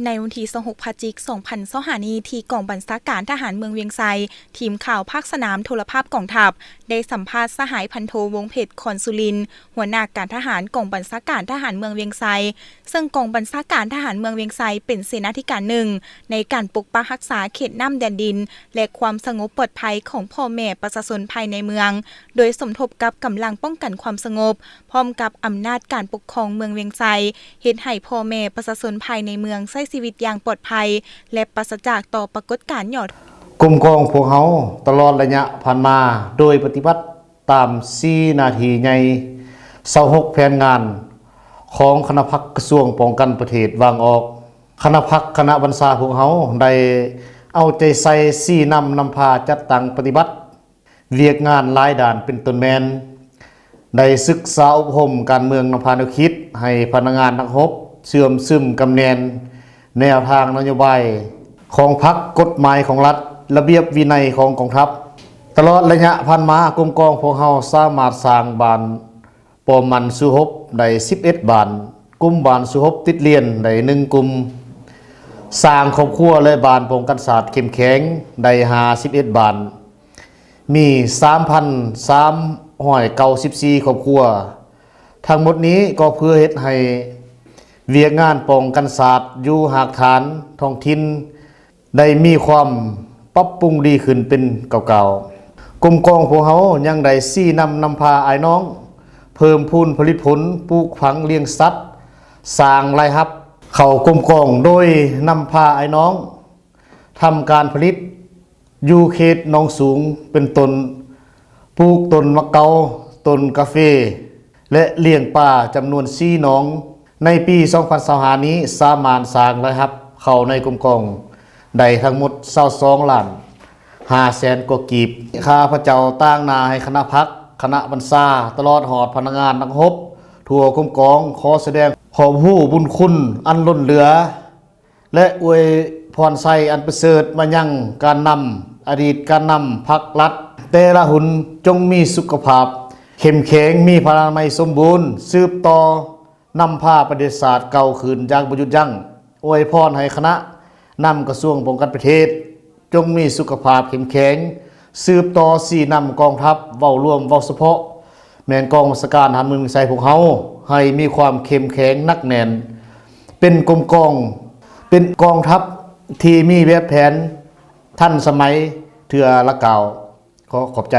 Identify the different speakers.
Speaker 1: ในวันที่26 พฤศจิกายน 2025 นี้ที่กองบัญชาการทหารเมืองเวียงไซทีมข่าวภาคสนามโทรภาพกองทัพได้สัมภาษณ์สหายพันโทวงเพชร คอนสุรินทร์หัวหน้าการทหารกองบัญชาการทหารเมืองเวียงไซซึ่งกองบัญชาการทหารเมืองเวียงไซเป็นเสนาธิการหนึ่งในการปกปักรักษาเขตน้ำแดนดินและความสงบปลอดภัยของพ่อแม่ประชาชนภายในเมืองโดยสมทบกับกำลังป้องกันความสงบพร้อมกับอำนาจการปกครองเมืองเวียงไซเฮ็ดให้พ่อแม่ประชาชนภายในเมืองใช้ชีวิตอย่างปลอดภัยและปราศจากต่อปรากฏการณ์หยอด
Speaker 2: กลุ่มกองพวกเขาตลอดระยะผ่านมาโดยปฏิบัติตาม4นาทีใหญ่26แผนงานของคณะพักกระทรวงป้องกันประเทศวางออกคณะพักคณะบัญชาพวกเขาได้เอาใจใส่นำพาจัดตั้งปฏิบัติเวียกงานหลายด่านเป็นต้นแมนได้ศึกษาอบรมการเมืองนำพาแนวคิดให้พนักงานนักรบเสื่อมซึมกำแนนแนวทางนโยบายของพรรคกฎหมายของรัฐระเบียบวินัยของกองทัพตลอดระยะผ่านมากลุ่มกองพวกเราสามารถสร้างบ้านปอมันสุหบได้11บ้านกลุ่มบ้านสุหบติดเลียนได้1กลุ่มสร้างครอบครัวและบ้านป้องกันศาสตร์เข้มแข็งได้51บ้านมี3,394ครอบครัวทั้งหมดนี้ก็เพื่อเฮ็ดให้เวียกงานป้องกันศาสตร์อยู่หากฐานท้องถิ่นได้มีความปรับปรุงดีขึ้นเป็นเก่าๆกลุ่มกองพวกเขายังได้นำพาอ้ายน้องเพิ่มพูนผลิตผลปลูกฝังเลี้ยงสัตว์สร้างรายรับเข้ากลุ่มกองโดยนำพาอ้ายน้องทำการผลิตอยู่เขตหนองสูงเป็นต้นปลูกต้นมะเกาต้นกาแฟและเลี้ยงปลาจำนวน4หนองในปี2025นี้สามารถสร้างรายรับเข้าในกลุ่มกองได้ทั้งหมด22ล้าน5แสนกว่ากีบข้าพเจ้าตั้งนาให้คณะพักคณะบัญชาตลอดหอดพนักงานนักรบทั่วกลุ่มกองขอแสดงขอบผู้บุญคุณอันล้นเหลือและอวยพรไซอันประเสริฐมายังการนำอดีตการนำพรรครัฐแต่ละหุนจงมีสุขภาพเข้มแข็งมีพลานามัยสมบูรณ์สืบต่อนำพาประเทศศาสตร์เก่าคืนจากบ่หยุดยั้งอวยพรให้คณะนำกระทรวงป้องกันประเทศจงมีสุขภาพเข้มแข็งสืบต่อนำกองทัพเว้ารวมเว้าเฉพาะแม่นกองบัญชาการทหารเมืองใส่พวกเขาให้มีความเข้มแข็งนักแน่นเป็นกองทัพที่มีแบบแผนทันสมัยเทื่อละเก่าขอบใจ